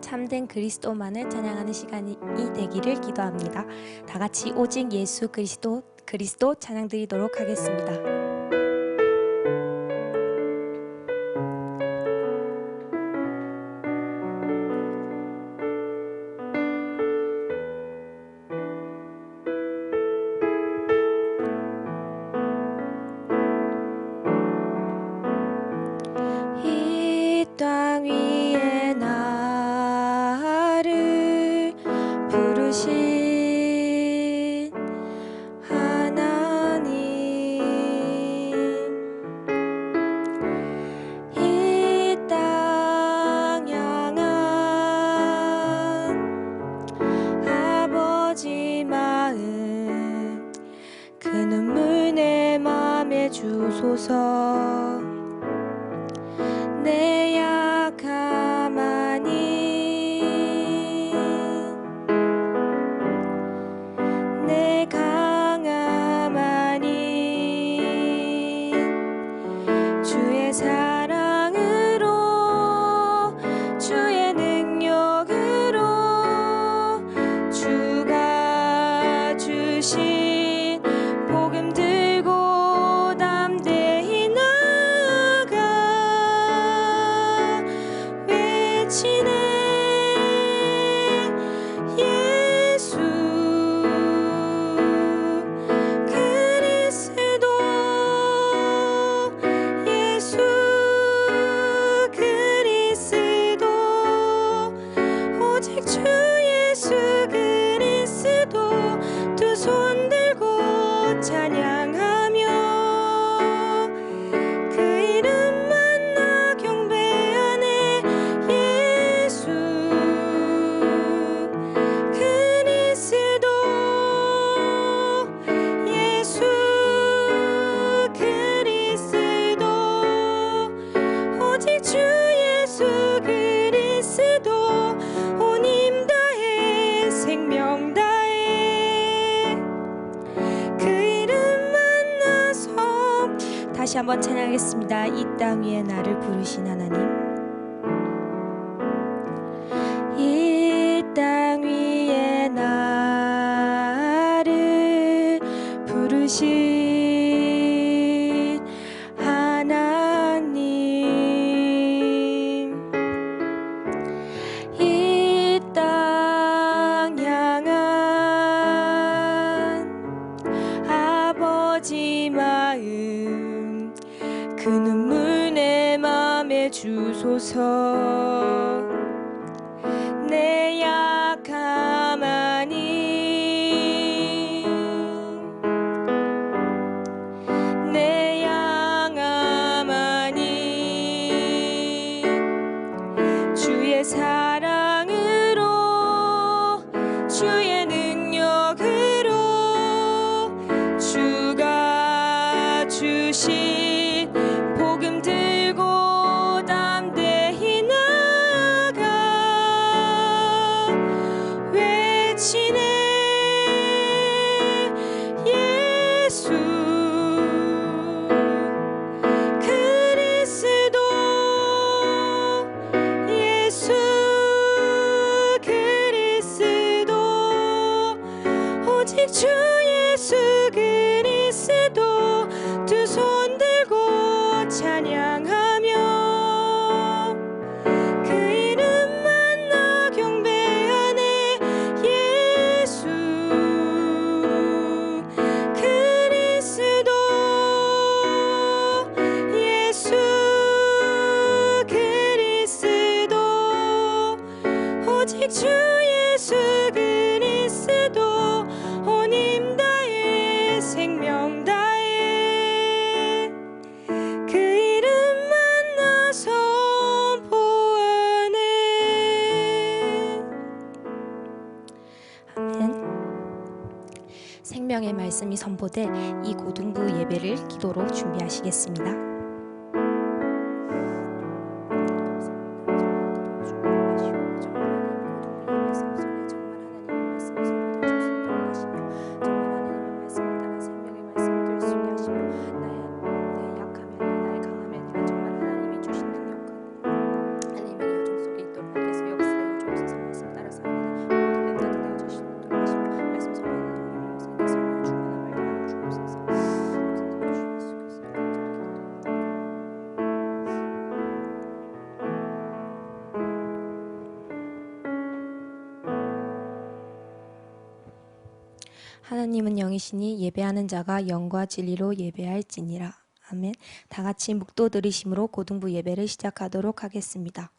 참된 그리스도만을 찬양하는 시간이 되기를 기도합니다. 다 같이 오직 예수 그리스도 찬양 드리도록 하겠습니다. 이 땅 위에 나를 부르신 하나님, 이 땅 향한 아버지 마음, 그 눈물 내 맘에 주소서. 내 약함하니 내 강함하니 주의 사랑으로 주의 능력으로 주가 주신 복음 들고 담대히 나아가 외치네. 예수 그리스도, 예수 그리스도, 오직 주 예수 그리스도. 두 손 들고 찬양하며 그 이름만 나 경배하네. 예수 그리스도, 예수 그리스도, 오직 주 예수 그리스도. 온 힘 다해 생명 다해 그 이름 만나서. 다시 한번 찬양하겠습니다. 이 땅 위에 나를 부르신 하나님, 이 땅 위에 나를 부르신 하나님, 이 땅 향한 아버지 마음, 그 눈물 내 맘에 주소서. 내 약함하니 내 양함하니 주의 사랑으로 주의 능력으로 주가 주신 복음 들고 담대히 나아가 외치네. 예수 그리스도, 예수 그리스도, 오직 주 예수 그리스도. 두 손 들고 찬양하며 그 이름만 나 경배하네. 예수 그리스도, 예수 그리스도, 오직 주 예수 그리스도. 온 힘 다해 생명 다해 그 이름 만나서 보아네. 아멘. 생명의 말씀이 선포될 이 고등부 예배를 기도로 준비하시겠습니다. 하나님은 영이시니 예배하는 자가 영과 진리로 예배할지니라. 아멘. 다 같이 묵도 들으심으로 고등부 예배를 시작하도록 하겠습니다.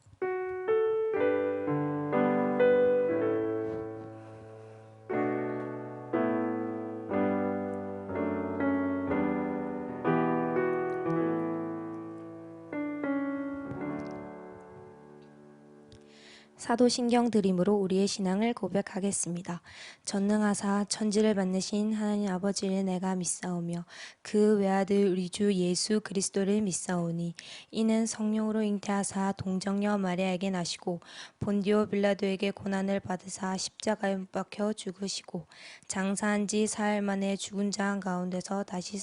사도신경 드림으로 우리의 신앙을 고백하겠습니다. 전능하사 천지를 만드신 하나님 아버지를 내가 믿사오며 그 외아들 우리 주 예수 그리스도를 믿사오니 이는 성령으로 잉태하사 동정녀 마리아에게 나시고 본디오 빌라도에게 고난을 받으사 십자가에 못 박혀 죽으시고 장사한 지 사흘 만에 죽은 자 가운데서 다시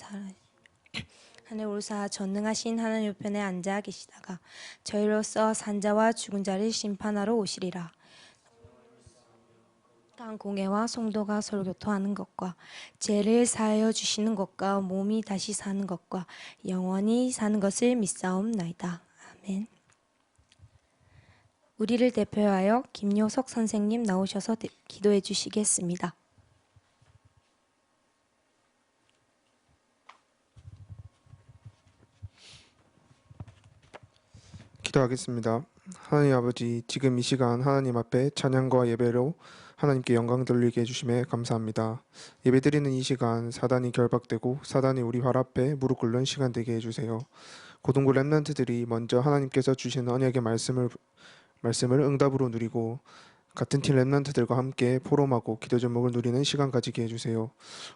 하늘 올사 전능하신 하나님 우편에 앉아 계시다가 저희로서 산자와 죽은 자를 심판하러 오시리라. 땅 공회와 성도가 서로 교통하는 것과 죄를 사하여 주시는 것과 몸이 다시 사는 것과 영원히 사는 것을 믿사옵나이다. 아멘. 우리를 대표하여 김효석 선생님 나오셔서 기도해 주시겠습니다. 기도하겠습니다. 하나님 아버지, 지금 이 시간 하나님 앞에 찬양과 예배로 하나님께 영광 돌리게 해주심에 감사합니다. 예배드리는 이 시간 사단이 결박되고 사단이 우리 발 앞에 무릎 꿇는 시간 되게 해주세요. 고등부 랩런트들이 먼저 하나님께서 주시는 언약의 말씀을 응답으로 누리고 같은 팀 랩런트들과 함께 포럼하고 기도 제목을 누리는 시간 가지게 해주세요.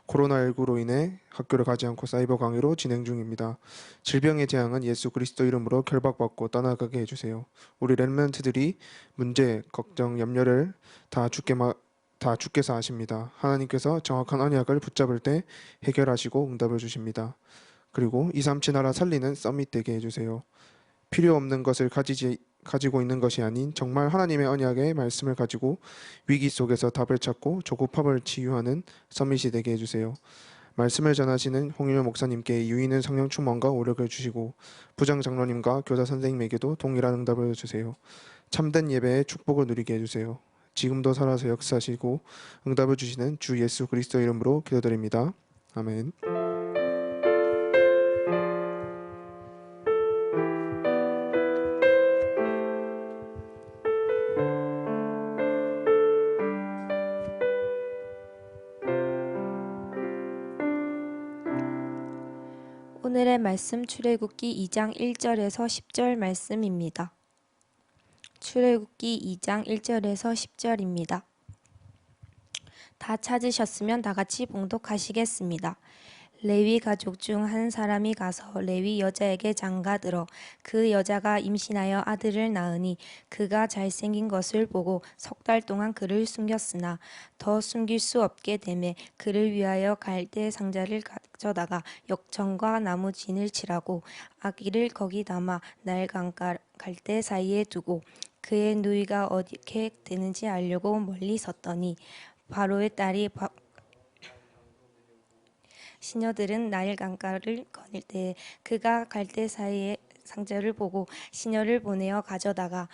코로나19로 인해 학교를 가지 않고 사이버 강의로 진행 중입니다. 질병의 재앙은 예수 그리스도 이름으로 결박받고 떠나가게 해주세요. 우리 랩런트들이 문제, 걱정, 염려를 다 주께서 아십니다. 하나님께서 정확한 언약을 붙잡을 때 해결하시고 응답을 주십니다. 그리고 237 나라 살리는 서밋 되게 해주세요. 필요 없는 것을 가지고 있는 것이 아닌 정말 하나님의 언약의 말씀을 가지고 위기 속에서 답을 찾고 조급함을 치유하는 서밋이 되게 해주세요. 말씀을 전하시는 홍일호 목사님께 유의는 성령 충만과 오력을 주시고 부장 장로님과 교사 선생님에게도 동일한 응답을 주세요. 참된 예배의 축복을 누리게 해주세요. 지금도 살아서 역사하시고 응답을 주시는 주 예수 그리스도 이름으로 기도드립니다. 아멘. 오늘의 말씀 출애굽기 2장 1절에서 10절 말씀입니다. 출애굽기 2장 1절에서 10절입니다. 다 찾으셨으면 다 같이 봉독하시겠습니다. 레위 가족 중 한 사람이 가서 레위 여자에게 장가들어 그 여자가 임신하여 아들을 낳으니 그가 잘생긴 것을 보고 석 달 동안 그를 숨겼으나 더 숨길 수 없게 되매 그를 위하여 갈대 상자를 가져다가 역청과 나무 진을 칠하고 아기를 거기 담아 날강가 갈대 사이에 두고 그의 누이가 어떻게 되는지 알려고 멀리 섰더니 바로의 딸이 시녀들은 나일 강가를 거닐 때 그가 갈대 사이에 상자를 보고 시녀를 보내어 가져다가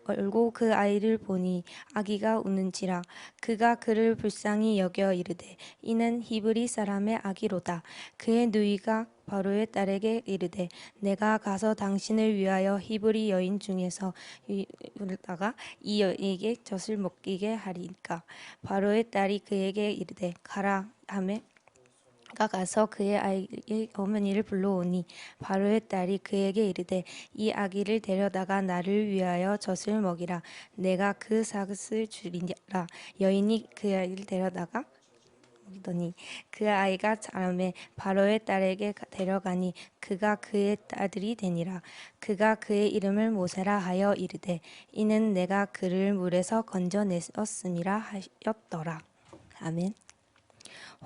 열고 그 아이를 보니 아기가 우는지라 그가 그를 불쌍히 여겨 이르되 이는 히브리 사람의 아기로다. 그의 누이가 바로의 딸에게 이르되 내가 가서 당신을 위하여 히브리 여인 중에서 다가 이 여인에게 젖을 먹이게 하리까. 바로의 딸이 그에게 이르되 가라 하매 가 가서 그의 아이의 어머니를 불러오니 바로의 딸이 그에게 이르되 이 아기를 데려다가 나를 위하여 젖을 먹이라. 내가 그 삭을 주리라. 여인이 그 아이를 데려다가 먹이더니 그 아이가 자라매 바로의 딸에게 데려가니 그가 그의 아들이 되니라. 그가 그의 이름을 모세라 하여 이르되 이는 내가 그를 물에서 건져내었음이라 하였더라. 아멘.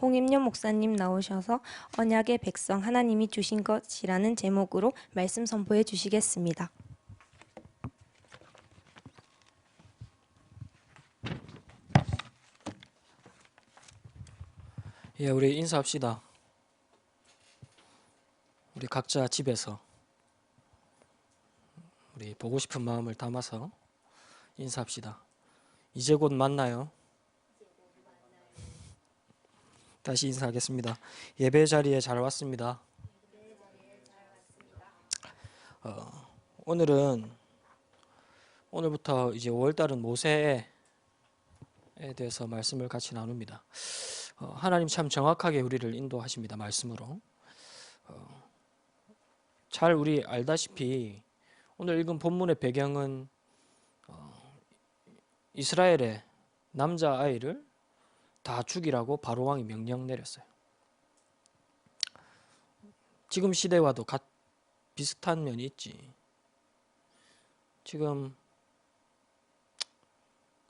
홍임녀 목사님 나오셔서 언약의 백성 하나님이 주신 것이라는 제목으로 말씀 선포해 주시겠습니다. 예, 우리 인사합시다. 우리 각자 집에서 우리 보고 싶은 마음을 담아서 인사합시다. 이제 곧 만나요. 다시 인사하겠습니다. 예배 자리에 잘 왔습니다. 오늘부터 이제 5월달은 모세에 대해서 말씀을 같이 나눕니다. 하나님 참 정확하게 우리를 인도하십니다. 말씀으로. 잘 우리 알다시피 오늘 읽은 본문의 배경은 이스라엘의 남자아이를 다 죽이라고 바로 왕이 명령 내렸어요. 지금 시대와도 비슷한 면이 있지. 지금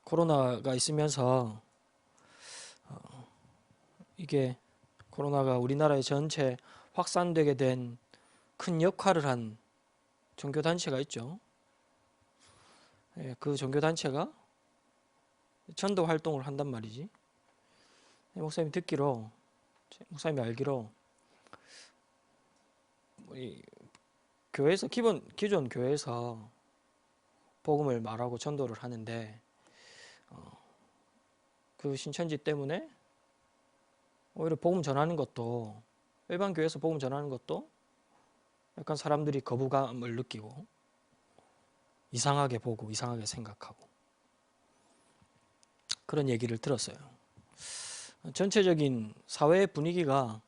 코로나가 있으면서 이게 코로나가 우리나라의 전체 확산되게 된 큰 역할을 한 종교단체가 있죠. 그 종교단체가 전도 활동을 한단 말이지. 목사님이 듣기로, 목사님이 알기로 우리 교회에서 기존 교회에서 복음을 말하고 전도를 하는데 그 신천지 때문에 오히려 복음 전하는 것도 일반 교회에서 복음 전하는 것도 약간 사람들이 거부감을 느끼고 이상하게 보고 이상하게 생각하고 그런 얘기를 들었어요. 전체적인 사회 분위기가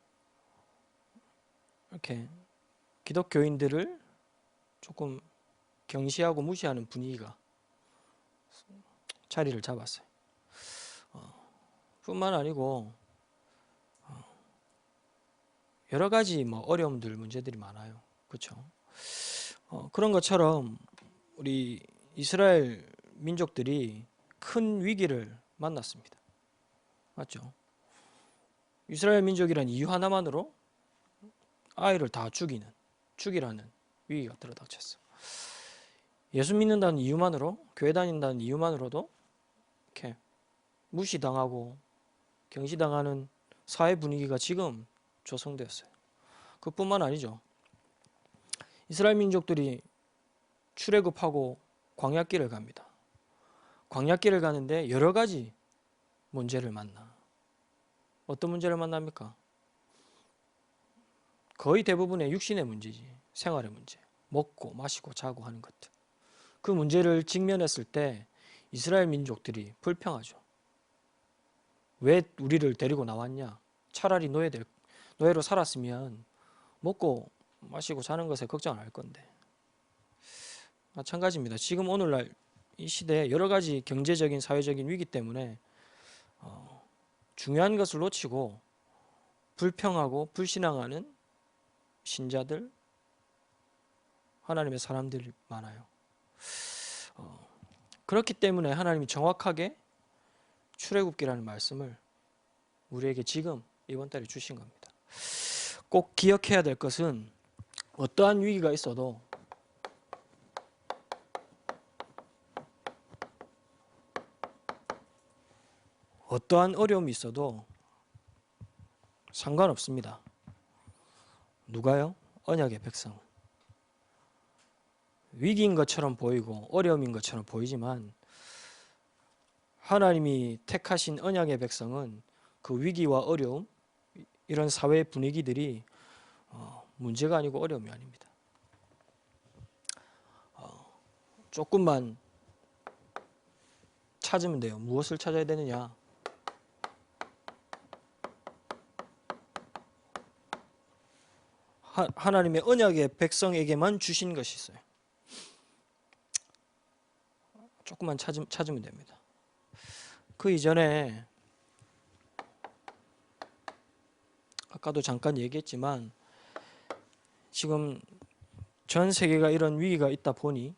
이렇게 기독교인들을 조금 경시하고 무시하는 분위기가 자리를 잡았어요. 뿐만 아니고 여러 가지 어려움들, 문제들이 많아요. 그렇죠? 그런 것처럼 우리 이스라엘 민족들이 큰 위기를 만났습니다. 맞죠? 이스라엘 민족이란 이유 하나만으로 아이를 다 죽이라는 위기가 들어닥쳤어. 예수 믿는다는 이유만으로, 교회 다닌다는 이유만으로도 이렇게 무시당하고 경시당하는 사회 분위기가 지금 조성되었어요. 그뿐만 아니죠. 이스라엘 민족들이 출애굽하고 광야길을 갑니다. 광야길을 가는데 여러 가지 문제를 만나. 어떤 문제를 만납니까? 거의 대부분의 육신의 문제지. 생활의 문제. 먹고 마시고 자고 하는 것들. 그 문제를 직면했을 때 이스라엘 민족들이 불평하죠. 왜 우리를 데리고 나왔냐? 차라리 노예로 살았으면 먹고 마시고 자는 것에 걱정 안 할 건데. 마찬가지입니다. 지금 오늘날 이 시대에 여러 가지 경제적인 사회적인 위기 때문에 중요한 것을 놓치고 불평하고 불신앙하는 신자들, 하나님의 사람들이 많아요. 그렇기 때문에 하나님이 정확하게 출애굽기라는 말씀을 우리에게 지금 이번 달에 주신 겁니다. 꼭 기억해야 될 것은 어떠한 위기가 있어도 어떠한 어려움이 있어도 상관없습니다. 누가요? 언약의 백성. 위기인 것처럼 보이고 어려움인 것처럼 보이지만 하나님이 택하신 언약의 백성은 그 위기와 어려움, 이런 사회 분위기들이 문제가 아니고 어려움이 아닙니다. 조금만 찾으면 돼요. 무엇을 찾아야 되느냐? 하나님의 언약의 백성에게만 주신 것이 있어요. 조금만 찾으면 됩니다. 그 이전에 아까도 잠깐 얘기했지만 지금 전 세계가 이런 위기가 있다 보니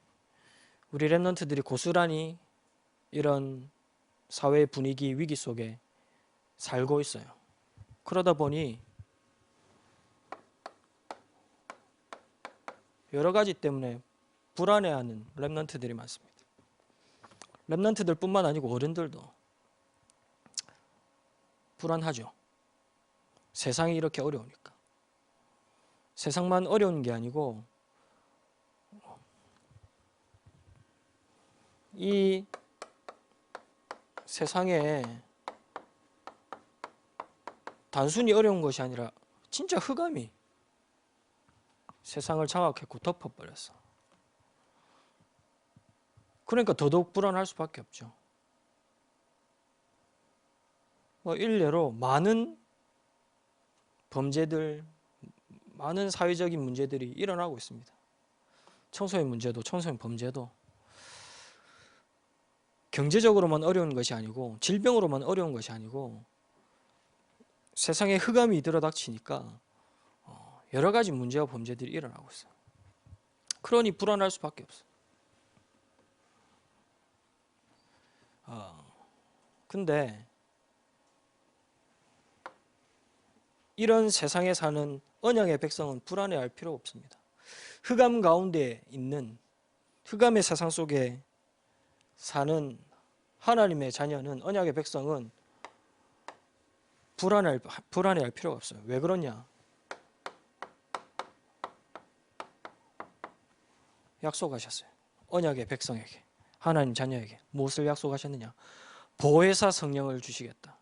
우리 랩런트들이 고스란히 이런 사회 분위기 위기 속에 살고 있어요. 그러다 보니 여러 가지 때문에 불안해하는 랩런트들이 많습니다. 랩런트들 뿐만 아니고 어른들도 불안하죠. 세상이 이렇게 어려우니까. 세상만 어려운 게 아니고 이 세상에 단순히 어려운 것이 아니라 진짜 흑암이 세상을 장악했고 덮어버렸어. 그러니까 더더욱 불안할 수밖에 없죠. 뭐 일례로 많은 범죄들, 많은 사회적인 문제들이 일어나고 있습니다. 청소년 문제도, 청소년 범죄도 경제적으로만 어려운 것이 아니고, 질병으로만 어려운 것이 아니고, 세상에 흑암이 들어닥치니까 여러 가지 문제와 범죄들이 일어나고 있어요. 그러니 불안할 수밖에 없어요. 근데 이런 세상에 사는 언약의 백성은 불안해할 필요가 없습니다. 흑암 가운데 있는, 흑암의 세상 속에 사는 하나님의 자녀는, 언약의 백성은 불안해할 필요가 없어요. 왜 그러냐? 약속하셨어요. 언약의 백성에게, 하나님 자녀에게 무엇을 약속하셨느냐? 보혜사 성령을 주시겠다.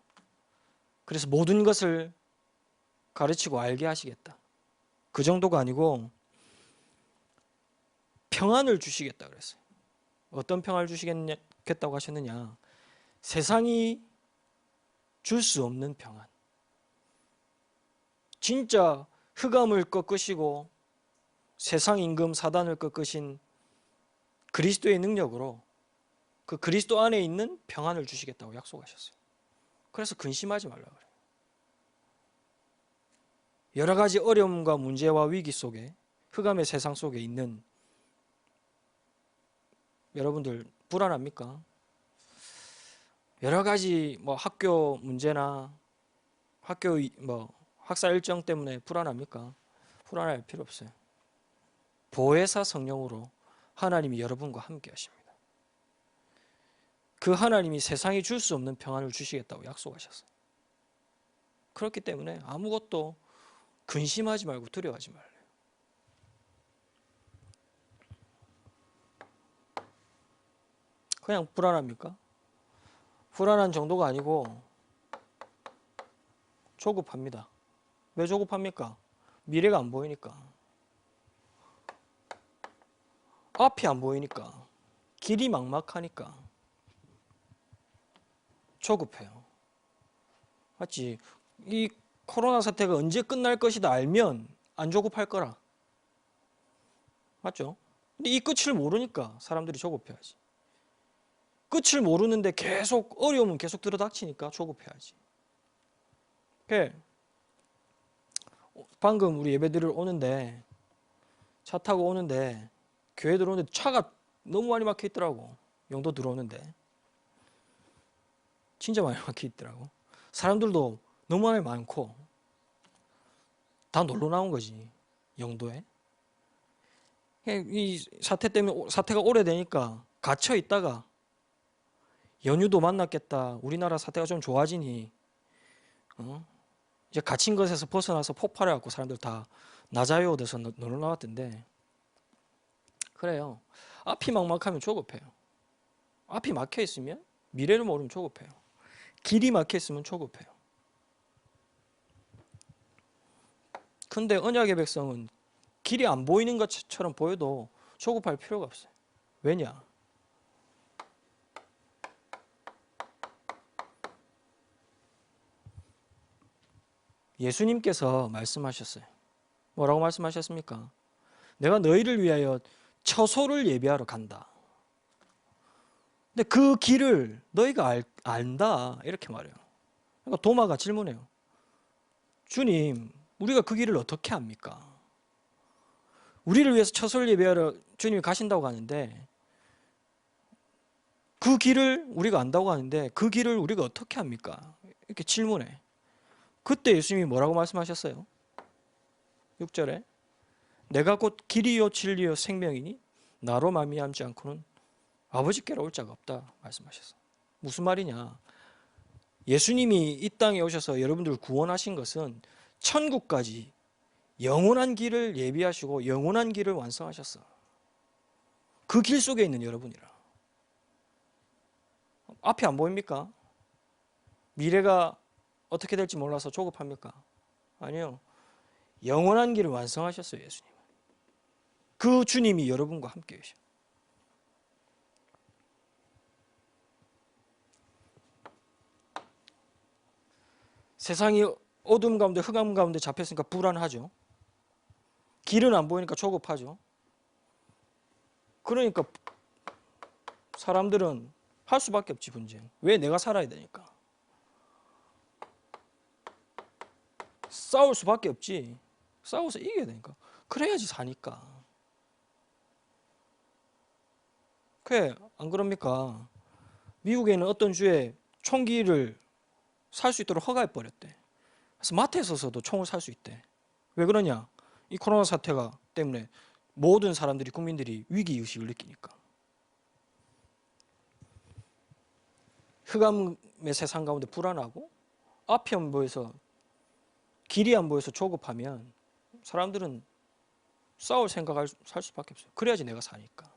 그래서 모든 것을 가르치고 알게 하시겠다. 그 정도가 아니고 평안을 주시겠다 그랬어요. 어떤 평안을 주시겠다고 하셨느냐? 세상이 줄 수 없는 평안. 진짜 흑암을 꺾으시고 세상 임금 사단을 꺾으신 그리스도의 능력으로 그 그리스도 안에 있는 평안을 주시겠다고 약속하셨어요. 그래서 근심하지 말라 그래요. 여러 가지 어려움과 문제와 위기 속에, 흑암의 세상 속에 있는 여러분들 불안합니까? 여러 가지 학교 문제나 학교 학사 일정 때문에 불안합니까? 불안할 필요 없어요. 보혜사 성령으로 하나님이 여러분과 함께 하십니다. 그 하나님이 세상이 줄 수 없는 평안을 주시겠다고 약속하셨어요. 그렇기 때문에 아무것도 근심하지 말고 두려워하지 말래요. 그냥 불안합니까? 불안한 정도가 아니고 조급합니다. 왜 조급합니까? 미래가 안 보이니까. 앞이 안 보이니까. 길이 막막하니까. 조급해요. 맞지? 이 코로나 사태가 언제 끝날 것이다 알면 안 조급할 거라. 맞죠? 근데 이 끝을 모르니까 사람들이 조급해야지. 끝을 모르는데 계속 어려움은 계속 들어닥치니까 조급해야지. 방금 우리 예배드리러 오는데, 차 타고 오는데, 교회 들어오는데 차가 너무 많이 막혀 있더라고. 영도 들어오는데 진짜 많이 막혀 있더라고. 사람들도 너무 많고 다 놀러 나온 거지, 영도에. 이 사태 때문에, 사태가 오래되니까 갇혀 있다가 연휴도 만났겠다, 우리나라 사태가 좀 좋아지니 이제 갇힌 것에서 벗어나서 폭발해갖고 사람들 다 나자요 돼서 놀러 나왔던데. 그래요. 앞이 막막하면 조급해요. 앞이 막혀 있으면, 미래를 모르면 조급해요. 길이 막혀 있으면 조급해요. 근데 언약의 백성은 길이 안 보이는 것처럼 보여도 조급할 필요가 없어요. 왜냐? 예수님께서 말씀하셨어요. 뭐라고 말씀하셨습니까? 내가 너희를 위하여 처소를 예비하러 간다. 근데 그 길을 너희가 안다, 이렇게 말해요. 그러니까 도마가 질문해요. 주님, 우리가 그 길을 어떻게 압니까? 우리를 위해서 처소를 예비하러 주님이 가신다고 하는데, 그 길을 우리가 안다고 하는데 그 길을 우리가 어떻게 합니까? 이렇게 질문해. 그때 예수님이 뭐라고 말씀하셨어요? 6절에 내가 곧 길이요 진리요 생명이니 나로 말미암지 않고는 아버지께로 올 자가 없다 말씀하셨어요. 무슨 말이냐? 예수님이 이 땅에 오셔서 여러분들을 구원하신 것은 천국까지 영원한 길을 예비하시고 영원한 길을 완성하셨어. 그 길 속에 있는 여러분이라. 앞이 안 보입니까? 미래가 어떻게 될지 몰라서 조급합니까? 아니요. 영원한 길을 완성하셨어요, 예수님. 그 주님이 여러분과 함께 계셔. 세상이 어둠 가운데 흑암 가운데 잡혔으니까 불안하죠. 길은 안 보이니까 조급하죠. 그러니까 사람들은 할 수밖에 없지, 분쟁. 왜? 내가 살아야 되니까. 싸울 수밖에 없지. 싸워서 이겨야 되니까. 그래야지 사니까. 그래, 안 그럽니까? 미국에는 어떤 주에 총기를 살 수 있도록 허가해 버렸대. 그래서 마트에서도 총을 살 수 있대. 왜 그러냐? 이 코로나 사태가 때문에 모든 사람들이, 국민들이 위기의식을 느끼니까. 흑암의 세상 가운데 불안하고 앞이 안 보여서, 길이 안 보여서 조급하면 사람들은 싸울 생각을 살 수밖에 없어요. 그래야지 내가 사니까.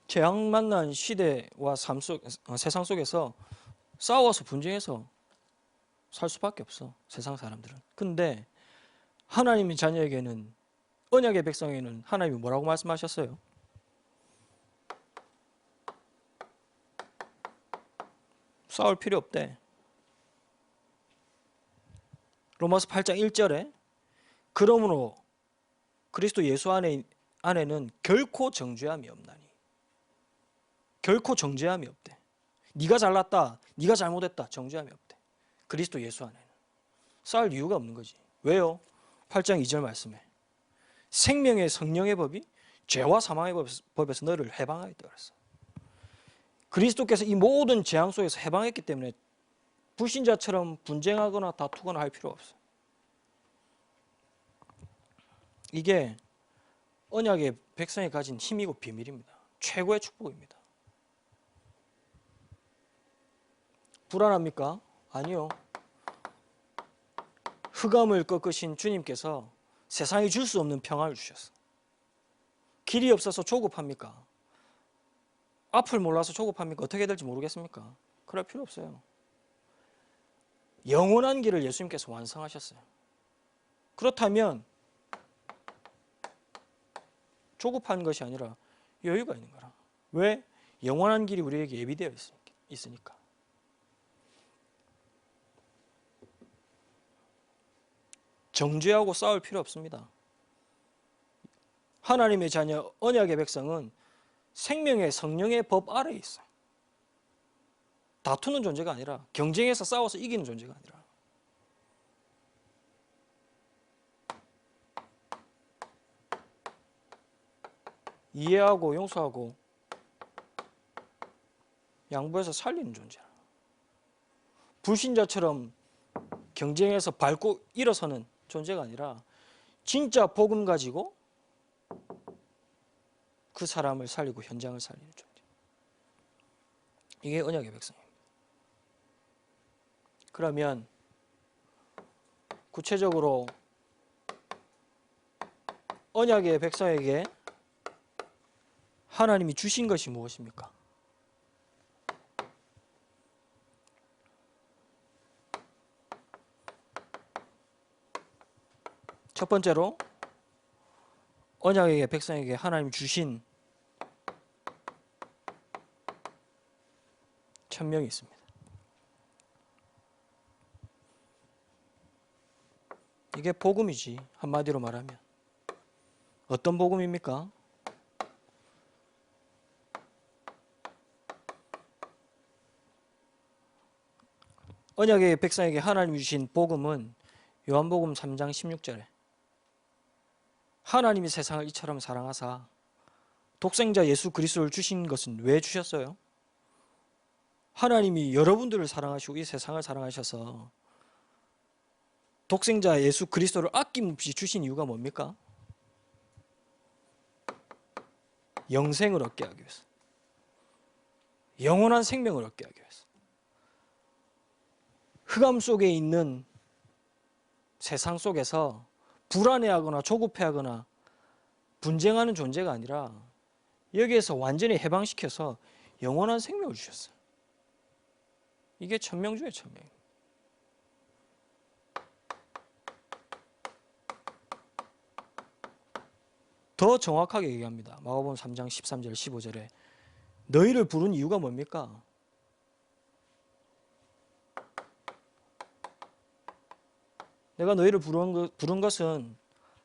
재앙 만난 시대와 세상 속에서 싸워서 분쟁해서 살 수밖에 없어, 세상 사람들은. 근데 하나님의 자녀에게는, 언약의 백성에게는 하나님이 뭐라고 말씀하셨어요? 싸울 필요 없대. 로마서 8장 1절에 그러므로 그리스도 예수 안에는 결코 정죄함이 없나니. 결코 정죄함이 없대. 네가 잘났다, 네가 잘못했다, 정죄함이 없대. 그리스도 예수 안에는. 싸울 이유가 없는 거지. 왜요? 8장 2절 말씀에 생명의 성령의 법이 죄와 사망의 법에서 너를 해방하였다 그랬어. 그리스도께서 이 모든 재앙 속에서 해방했기 때문에 불신자처럼 분쟁하거나 다투거나 할 필요 없어. 이게 언약의 백성이 가진 힘이고 비밀입니다. 최고의 축복입니다. 불안합니까? 아니요. 흑암을 꺾으신 주님께서 세상이 줄 수 없는 평안을 주셨어. 길이 없어서 조급합니까? 앞을 몰라서 조급합니까? 어떻게 될지 모르겠습니까? 그럴 필요 없어요. 영원한 길을 예수님께서 완성하셨어요. 그렇다면 조급한 것이 아니라 여유가 있는 거라. 왜? 영원한 길이 우리에게 예비되어 있으니까. 정죄하고 싸울 필요 없습니다. 하나님의 자녀, 언약의 백성은 생명의 성령의 법 아래에 있어요. 다투는 존재가 아니라, 경쟁해서 싸워서 이기는 존재가 아니라. 이해하고 용서하고 양보해서 살리는 존재라. 불신자처럼 경쟁해서 밟고 일어서는 존재가 아니라 진짜 복음 가지고 그 사람을 살리고 현장을 살리는 존재. 이게 언약의 백성입니다. 그러면 구체적으로 언약의 백성에게 하나님이 주신 것이 무엇입니까? 첫 번째로 언약의 백성에게 하나님이 주신 천명이 있습니다. 이게 복음이지, 한마디로 말하면. 어떤 복음입니까? 언약의 백성에게 하나님이 주신 복음은 요한복음 3장 16절에 하나님이 세상을 이처럼 사랑하사 독생자 예수 그리스도를 주신 것은 왜 주셨어요? 하나님이 여러분들을 사랑하시고 이 세상을 사랑하셔서 독생자 예수 그리스도를 아낌없이 주신 이유가 뭡니까? 영생을 얻게 하기 위해서. 영원한 생명을 얻게 하기 위해서. 흑암 속에 있는 세상 속에서 불안해하거나 조급해하거나 분쟁하는 존재가 아니라 여기에서 완전히 해방시켜서 영원한 생명을 주셨어요. 이게 천명 중에 천명. 더 정확하게 얘기합니다. 마가복음 3장 13절 15절에 너희를 부른 이유가 뭡니까? 내가 너희를 부른 것은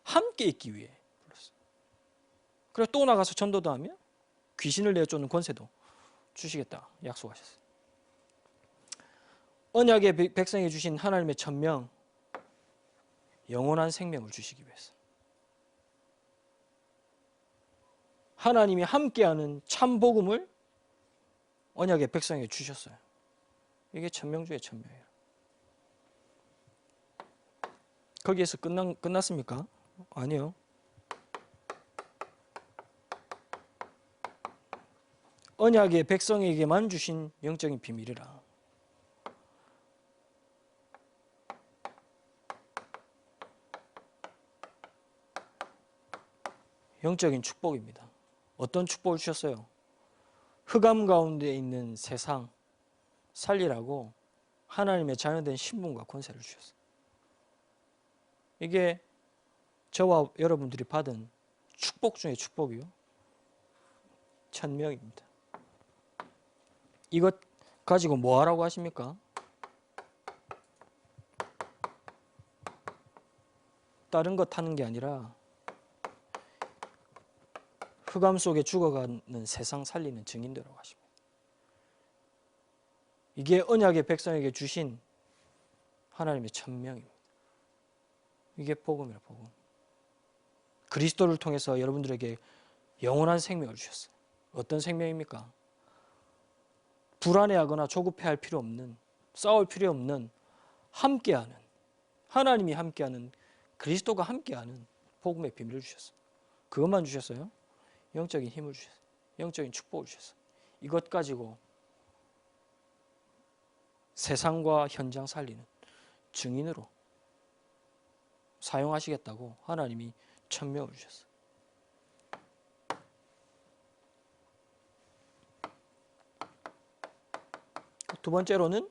함께 있기 위해 불렀어. 그래 또 나가서 전도도 하며 귀신을 내쫓는 권세도 주시겠다 약속하셨어요. 언약의 백성에게 주신 하나님의 천명, 영원한 생명을 주시기 위해서. 하나님이 함께하는 참 복음을 언약의 백성에게 주셨어요. 이게 천명 중에 천명이에요. 거기에서 끝났습니까? 아니요. 언약의 백성에게만 주신 영적인 비밀이라. 영적인 축복입니다. 어떤 축복을 주셨어요? 흑암 가운데 있는 세상 살리라고 하나님의 자녀된 신분과 권세를 주셨어요. 이게 저와 여러분들이 받은 축복 중에 축복이요. 천명입니다. 이것 가지고 뭐 하라고 하십니까? 다른 것 하는 게 아니라 흑암 속에 죽어가는 세상 살리는 증인되라고 하십니다. 이게 언약의 백성에게 주신 하나님의 천명입니다. 이게 복음이에요, 복음. 그리스도를 통해서 여러분들에게 영원한 생명을 주셨어요. 어떤 생명입니까? 불안해하거나 조급해할 필요 없는, 싸울 필요 없는, 함께하는, 하나님이 함께하는, 그리스도가 함께하는 복음의 비밀을 주셨어요. 그것만 주셨어요? 영적인 힘을 주셨어요. 영적인 축복을 주셨어요. 이것 가지고 세상과 현장 살리는 증인으로 사용하시겠다고 하나님이 천명을 주셨어요. 두 번째로는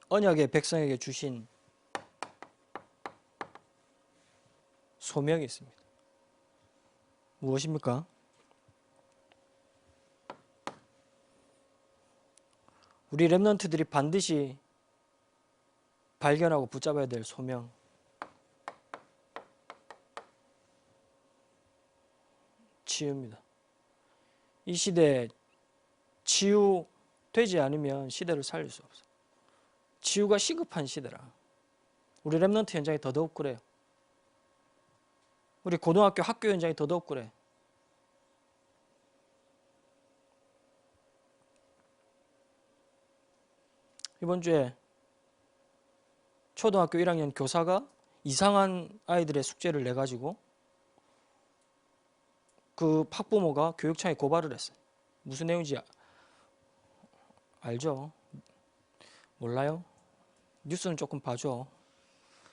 언약의 백성에게 주신 소명이 있습니다. 무엇입니까? 우리 렘넌트들이 반드시 발견하고 붙잡아야 될 소명. 치유입니다. 이 시대에 치유되지 않으면 시대를 살릴 수 없어요. 치유가 시급한 시대라. 우리 렘넌트 현장이 더더욱 그래요. 우리 고등학교 학교 현장이 더더욱 그래. 이번 주에 초등학교 1학년 교사가 이상한 아이들의 숙제를 내가지고 그 학부모가 교육청에 고발을 했어요. 무슨 내용인지 알죠? 몰라요? 뉴스는 조금 봐줘.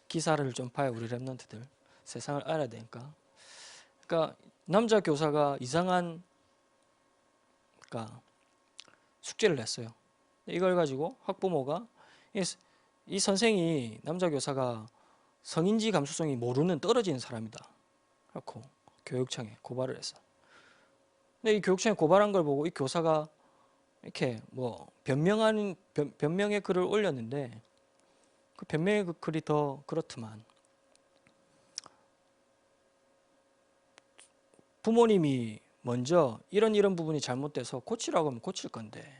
기사를 좀 봐요, 우리 랩런트들. 세상을 알아야 되니까. 그러니까 남자 교사가 이상한 숙제를 냈어요. 이걸 가지고 학부모가 이 선생이 남자 교사가 성인지 감수성이 모르는 떨어지는 사람이다. 그렇고 교육청에 고발을 했어. 근데 이 교육청에 고발한 걸 보고 이 교사가 이렇게 뭐 변명의 글을 올렸는데 그 변명의 글이 더 그렇더만. 부모님이 먼저 이런 부분이 잘못돼서 고치라고 하면 고칠 건데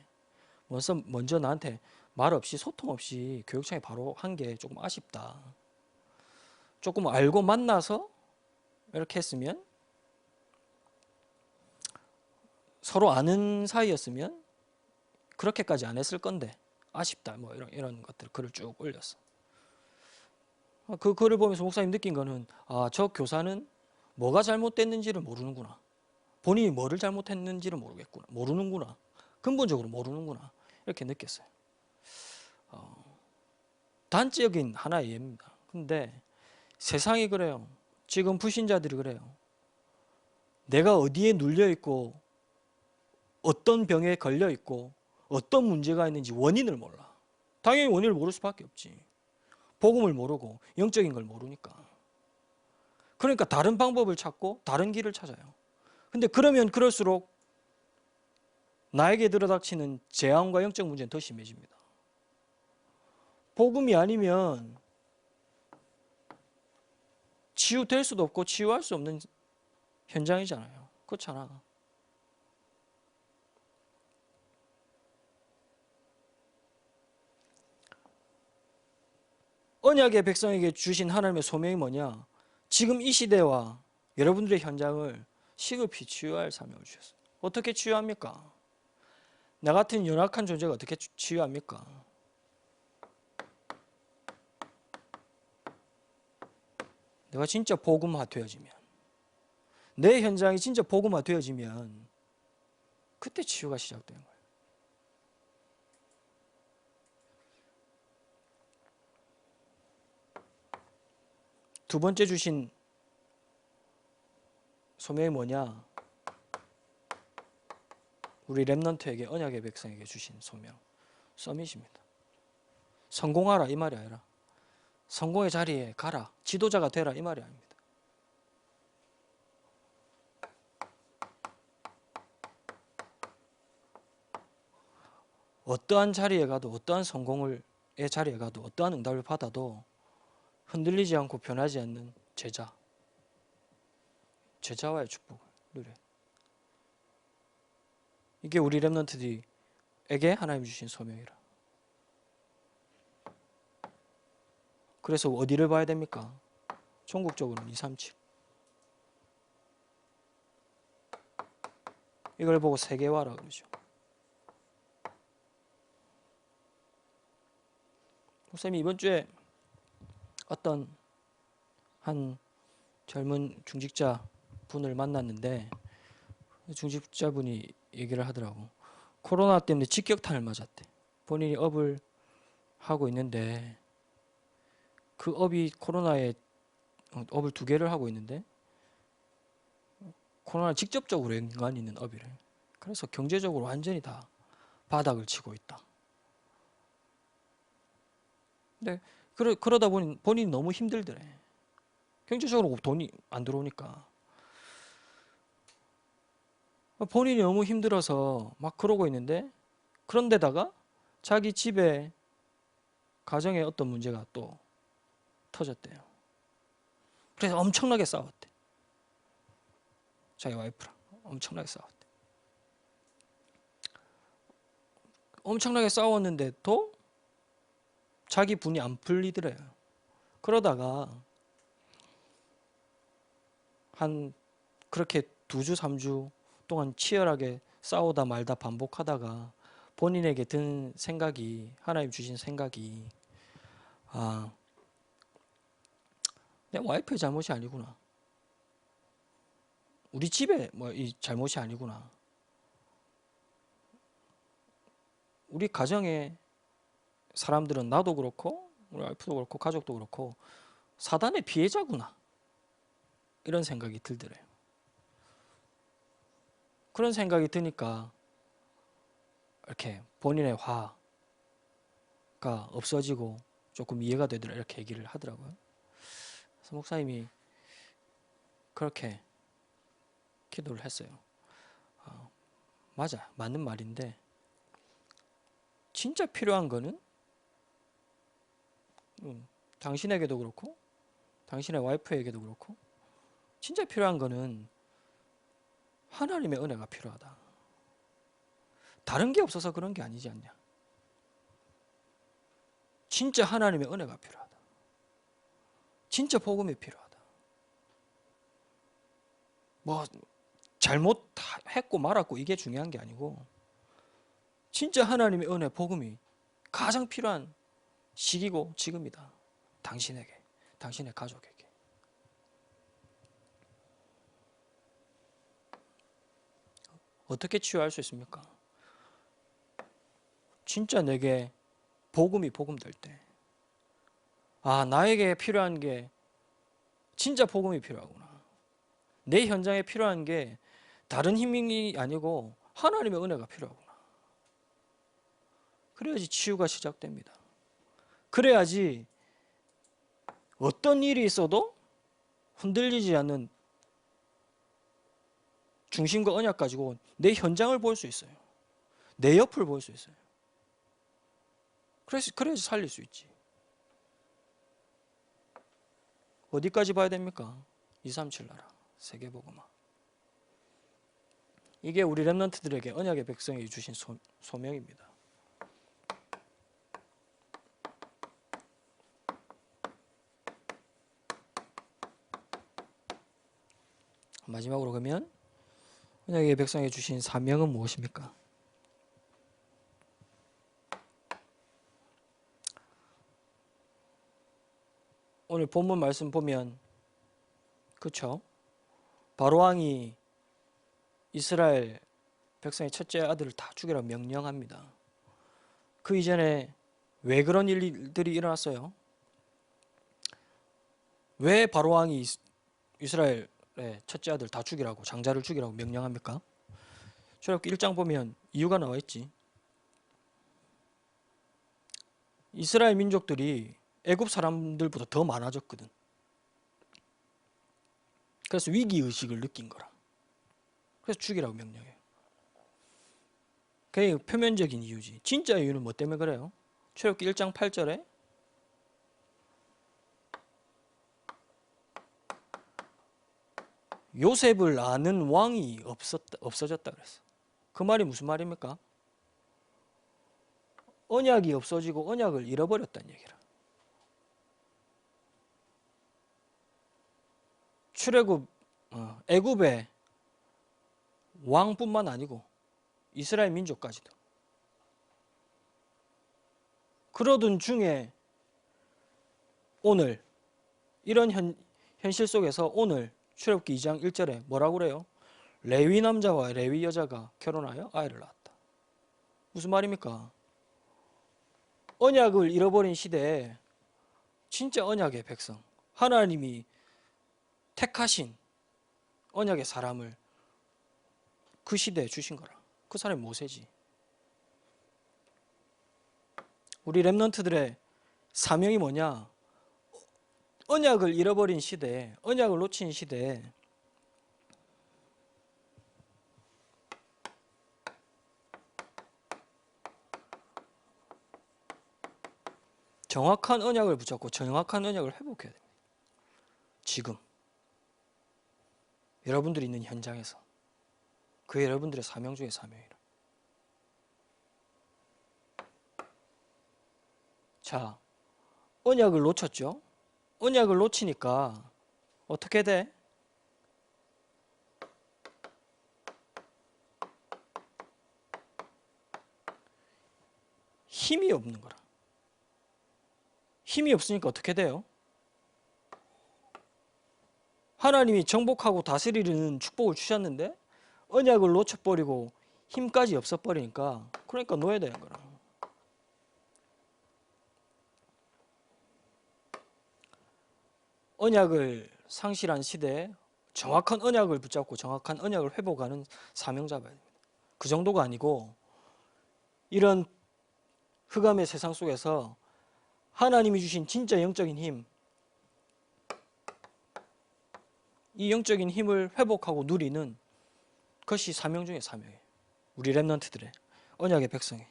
먼저 나한테 말 없이 소통 없이 교육청에 바로 한 게 조금 아쉽다. 조금 알고 만나서 이렇게 했으면 서로 아는 사이였으면 그렇게까지 안 했을 건데 아쉽다. 뭐 이런 것들 글을 쭉 올렸어. 그 글을 보면서 목사님 느낀 거는 저 교사는 뭐가 잘못됐는지를 모르는구나. 본인이 뭐를 잘못했는지를 모르는구나. 근본적으로 모르는구나. 이렇게 느꼈어요. 단적인 하나의 예입니다. 근데 세상이 그래요. 지금 불신자들이 그래요. 내가 어디에 눌려 있고 어떤 병에 걸려 있고 어떤 문제가 있는지 원인을 몰라. 당연히 원인을 모를 수밖에 없지. 복음을 모르고 영적인 걸 모르니까. 그러니까 다른 방법을 찾고 다른 길을 찾아요. 근데 그러면 그럴수록 나에게 들어닥치는 재앙과 영적 문제는 더 심해집니다. 복음이 아니면 치유될 수도 없고 치유할 수 없는 현장이잖아요. 그렇잖아. 언약의 백성에게 주신 하나님의 소명이 뭐냐? 지금 이 시대와 여러분들의 현장을 시급히 치유할 사명을 주셨어요. 어떻게 치유합니까? 나 같은 연약한 존재가 어떻게 치유합니까? 내가 진짜 복음화 되어지면, 내 현장이 진짜 복음화 되어지면 그때 치유가 시작되는 거예요. 두 번째 주신 소명이 뭐냐? 우리 렘넌트에게, 언약의 백성에게 주신 소명, 서밋입니다. 성공하라 이 말이 아니라 성공의 자리에 가라, 지도자가 되라 이 말이 아닙니다. 어떠한 자리에 가도, 어떠한 성공의 자리에 가도, 어떠한 응답을 받아도 흔들리지 않고 변하지 않는 제자와의 축복을 누려. 이게 우리 렘넌트들에게 하나님 주신 소명이라. 그래서 어디를 봐야 됩니까? 종국적으로는 237. 이걸 보고 세계화라 그러죠. 목사님이 이번 주에 어떤 한 젊은 중직자 분을 만났는데, 중직자 분이 얘기를 하더라고. 코로나 때문에 직격탄을 맞았대. 본인이 업을 하고 있는데 그 업이 코로나에 업을 2개를 하고 있는데 코로나 직접적으로 연관이 있는 업이래. 그래서 경제적으로 완전히 다 바닥을 치고 있다. 근데 그러다 보니 본인이 너무 힘들더래. 경제적으로 돈이 안 들어오니까. 본인이 너무 힘들어서 막 그러고 있는데, 그런데다가 자기 집에 가정에 어떤 문제가 또 터졌대요. 그래서 엄청나게 싸웠대. 자기 와이프랑 엄청나게 싸웠대. 엄청나게 싸웠는데도 자기 분이 안 풀리더래요. 그러다가 한 그렇게 2주 3주 동안 치열하게 싸우다 말다 반복하다가 본인에게 든 생각이, 하나님 주신 생각이, 내 와이프의 잘못이 아니구나. 우리 집에 이 잘못이 아니구나. 우리 가정의 사람들은, 나도 그렇고 우리 와이프도 그렇고 가족도 그렇고 사단의 피해자구나. 이런 생각이 들더래요. 그런 생각이 드니까 이렇게 본인의 화가 없어지고 조금 이해가 되더라, 이렇게 얘기를 하더라고요. 그래서 목사님이 그렇게 기도를 했어요. 맞아, 맞는 말인데 진짜 필요한 거는 당신에게도 그렇고 당신의 와이프에게도 그렇고 진짜 필요한 거는 하나님의 은혜가 필요하다. 다른 게 없어서 그런 게 아니지 않냐. 진짜 하나님의 은혜가 필요하다. 진짜 복음이 필요하다. 뭐 잘못했고 말았고 이게 중요한 게 아니고 진짜 하나님의 은혜, 복음이 가장 필요한 시기고 지금이다. 당신에게, 당신의 가족에게. 어떻게 치유할 수 있습니까? 진짜 내게 복음이 복음될 때, 나에게 필요한 게 진짜 복음이 필요하구나. 내 현장에 필요한 게 다른 힘이 아니고 하나님의 은혜가 필요하구나. 그래야지 치유가 시작됩니다. 그래야지 어떤 일이 있어도 흔들리지 않는 중심과 언약 가지고 내 현장을 볼 수 있어요. 내 옆을 볼 수 있어요. 그래야지 살릴 수 있지. 어디까지 봐야 됩니까? 237 나라, 세계복음화. 이게 우리 렘넌트들에게 언약의 백성이 주신 소명입니다. 마지막으로 그러면 언약의 백성에 주신 사명은 무엇입니까? 오늘 본문 말씀 보면 그렇죠? 바로왕이 이스라엘 백성의 첫째 아들을 다 죽이라고 명령합니다. 그 이전에 왜 그런 일들이 일어났어요? 왜 바로왕이 이스라엘의 첫째 아들 다 죽이라고, 장자를 죽이라고 명령합니까? 출애굽기 1장 보면 이유가 나와 있지. 이스라엘 민족들이 애굽 사람들보다 더 많아졌거든. 그래서 위기의식을 느낀 거라. 그래서 죽이라고 명령해요. 그게 표면적인 이유지. 진짜 이유는 뭐 때문에 그래요? 출애굽기 1장 8절에 요셉을 아는 왕이 없어졌다 그랬어. 그 말이 무슨 말입니까? 언약이 없어지고 언약을 잃어버렸다는 얘기라. 출애굽 애굽의 왕뿐만 아니고 이스라엘 민족까지도. 그러던 중에 오늘 이런 현실 속에서 오늘 출애굽기 2장 1절에 뭐라고 그래요? 레위 남자와 레위 여자가 결혼하여 아이를 낳았다. 무슨 말입니까? 언약을 잃어버린 시대에 진짜 언약의 백성, 하나님이 택하신 언약의 사람을 그 시대에 주신 거라. 그 사람이 모세지. 우리 렘넌트들의 사명이 뭐냐? 언약을 잃어버린 시대에, 언약을 놓친 시대에 정확한 언약을 붙잡고 정확한 언약을 회복해야 됩니다. 지금 여러분들이 있는 현장에서 그 여러분들의 사명 중에 사명이라. 자, 언약을 놓쳤죠? 언약을 놓치니까 어떻게 돼? 힘이 없는 거라. 힘이 없으니까 어떻게 돼요? 하나님이 정복하고 다스리는 축복을 주셨는데 언약을 놓쳐버리고 힘까지 없어버리니까 그러니까 놓아야 되는 거라. 언약을 상실한 시대에 정확한 언약을 붙잡고 정확한 언약을 회복하는 사명 잡아야 됩니다. 그 정도가 아니고 이런 흑암의 세상 속에서 하나님이 주신 진짜 영적인 힘, 이 영적인 힘을 회복하고 누리는 것이 사명 중에 사명이에요. 우리 렘넌트들의 언약의 백성이.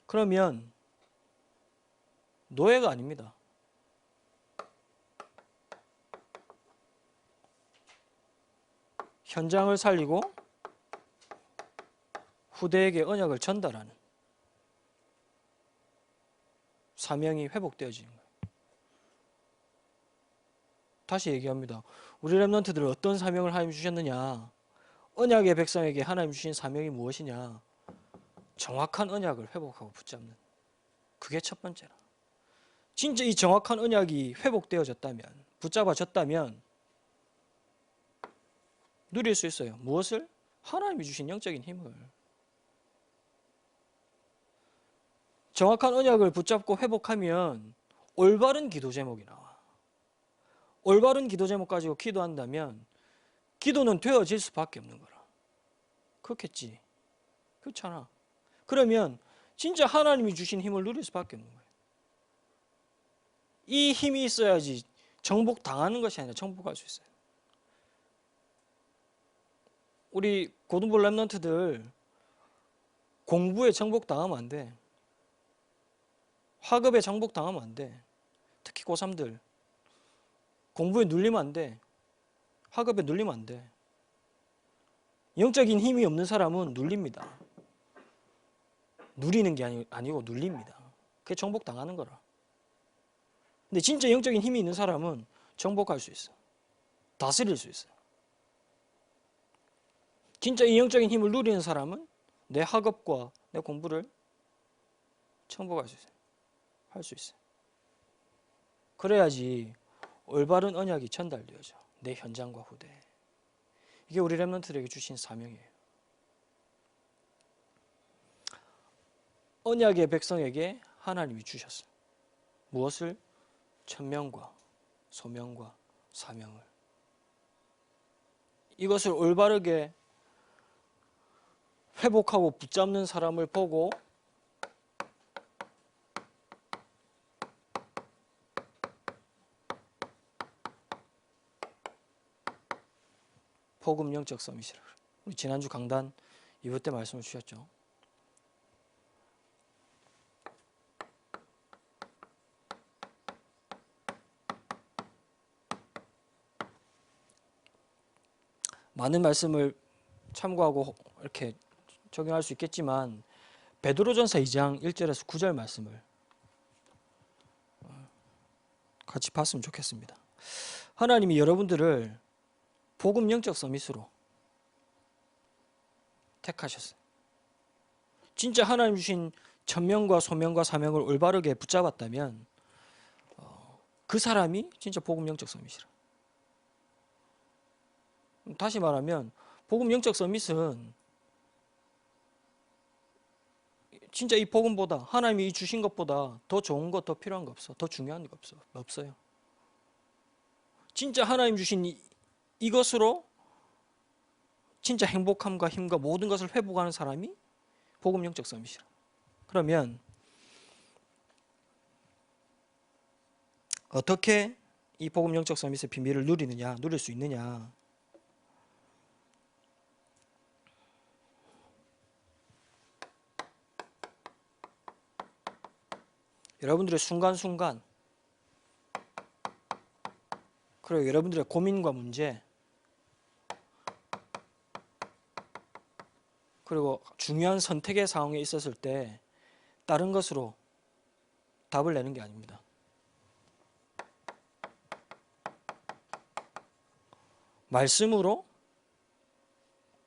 그러면 노예가 아닙니다. 현장을 살리고 후대에게 언약을 전달하는 사명이 회복되어지는 거예요. 다시 얘기합니다. 우리 렘넌트들 어떤 사명을 하나님 주셨느냐? 언약의 백성에게 하나님 주신 사명이 무엇이냐? 정확한 언약을 회복하고 붙잡는. 그게 첫 번째라. 진짜 이 정확한 언약이 회복되어졌다면, 붙잡아졌다면 누릴 수 있어요. 무엇을? 하나님이 주신 영적인 힘을. 정확한 언약을 붙잡고 회복하면 올바른 기도 제목이 나와. 올바른 기도 제목 가지고 기도한다면 기도는 되어질 수밖에 없는 거라. 그렇겠지. 그렇잖아. 그러면 진짜 하나님이 주신 힘을 누릴 수밖에 없는 거예요. 이 힘이 있어야지 정복 당하는 것이 아니라 정복할 수 있어요. 우리 고등부 랩런트들 공부에 정복 당하면 안 돼. 학업에 정복 당하면 안 돼. 특히 고3들 공부에 눌리면 안 돼. 학업에 눌리면 안 돼. 영적인 힘이 없는 사람은 눌립니다. 누리는 게 아니고 눌립니다. 그게 정복 당하는 거라. 근데 진짜 영적인 힘이 있는 사람은 정복할 수 있어. 다스릴 수 있어. 진짜 이 영적인 힘을 누리는 사람은 내 학업과 내 공부를 정복할 수 있어요. 할 수 있어요. 그래야지 올바른 언약이 전달되어져. 내 현장과 후대에. 이게 우리 랩런트들에게 주신 사명이에요. 언약의 백성에게 하나님이 주셨어요. 무엇을? 천명과 소명과 사명을. 이것을 올바르게 회복하고 붙잡는 사람을 보고 복음 영적 서밋이라고. 우리 지난주 강단 2부 때 말씀을 주셨죠. 많은 말씀을 참고하고 이렇게 적용할 수 있겠지만 베드로전서 2장 1절에서 9절 말씀을 같이 봤으면 좋겠습니다. 하나님이 여러분들을 복음 영적 서밋으로 택하셨어요. 진짜 하나님 주신 천명과 소명과 사명을 올바르게 붙잡았다면 그 사람이 진짜 복음 영적 서밋이라. 다시 말하면 복음 영적 서밋은 진짜 이 복음보다 하나님이 주신 것보다 더 좋은 것, 더 필요한 거 없어. 더 중요한 거 없어요. 진짜 하나님 주신 이것으로 진짜 행복함과 힘과 모든 것을 회복하는 사람이 복음 영적 서밋이라. 그러면 어떻게 이 복음 영적 서밋의 비밀을 누릴 수 있느냐? 여러분들의 순간순간, 그리고 여러분들의 고민과 문제, 그리고 중요한 선택의 상황에 있었을 때 다른 것으로 답을 내는 게 아닙니다. 말씀으로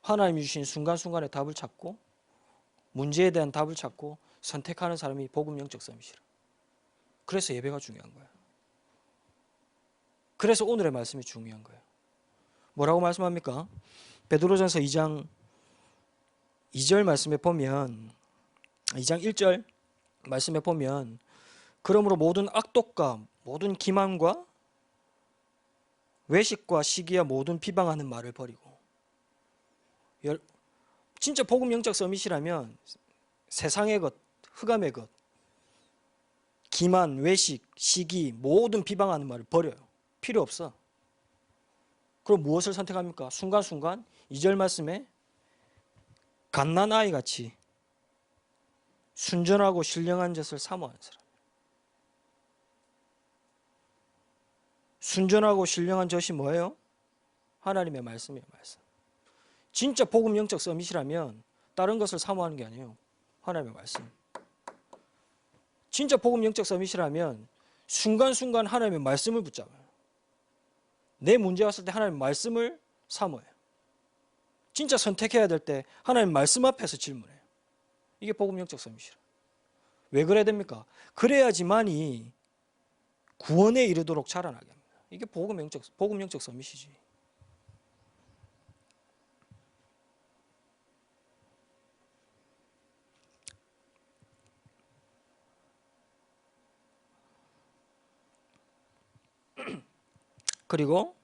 하나님이 주신 순간순간의 답을 찾고 문제에 대한 답을 찾고 선택하는 사람이 복음 영적 서밋이라. 그래서 예배가 중요한 거예요. 그래서 오늘의 말씀이 중요한 거예요. 뭐라고 말씀합니까? 베드로전서 2장 2절 말씀에 보면 2장 1절 말씀에 보면 그러므로 모든 악독과 모든 기만과 외식과 시기와 모든 비방하는 말을 버리고. 진짜 복음 영적 서밋이라면 세상의 것, 흑암의 것, 기만, 외식, 시기, 모든 비방하는 말을 버려요. 필요 없어. 그럼 무엇을 선택합니까? 순간순간 2절 말씀에 갓난아이 같이 순전하고 신령한 젖을 사모하는 사람. 순전하고 신령한 젖이 뭐예요? 하나님의 말씀이에요. 말씀. 진짜 복음 영적 서밋이라면 다른 것을 사모하는 게 아니에요. 하나님의 말씀. 진짜 복음 영적 서밋이라면 순간순간 하나님의 말씀을 붙잡아요. 내 문제 왔을 때 하나님의 말씀을 사모해요. 진짜 선택해야 될 때 하나님 말씀 앞에서 질문해요. 이게 복음 영적 서밋이라. 왜 그래야 됩니까? 그래야지만이 구원에 이르도록 자라나게 합니다. 이게 복음 영적 서밋이지. 그리고